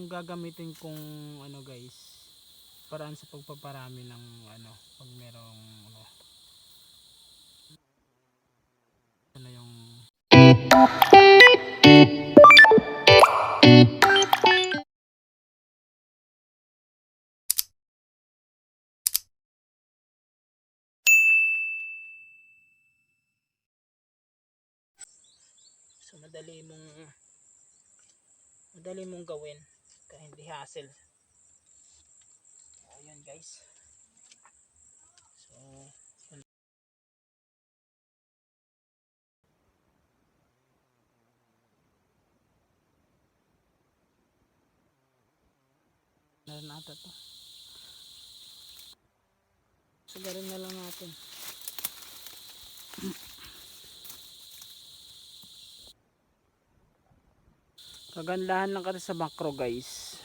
gagamitin kong ano guys, paraan sa pagpaparami ng ano, pag merong ano yung so madali mong gawin kaya hindi hassle. Ayan guys, so meron ata to, sagarin na lang natin. Kagandahan lang kasi sa macro guys,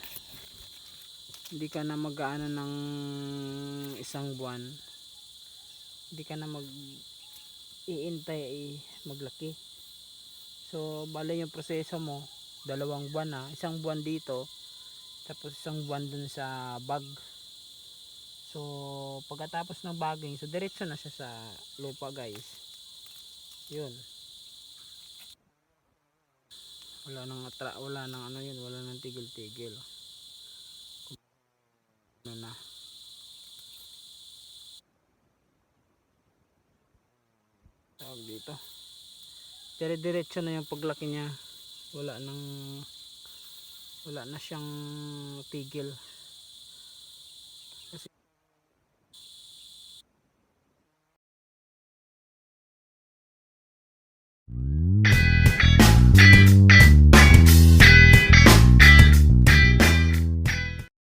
hindi ka na mag-aano ng isang buwan, hindi ka na mag iintay maglaki. So bale yung proseso mo, 2 buwan na, 1 buwan dito tapos 1 buwan dun sa bag. So pagkatapos ng bagging, so diretso na siya sa lupa guys. Yun, wala nang ano yun, wala nang tigil-tigil. Ano na, tawag dito, dire-diretso na yung paglaki niya, wala nang wala na siyang tigil. Kasi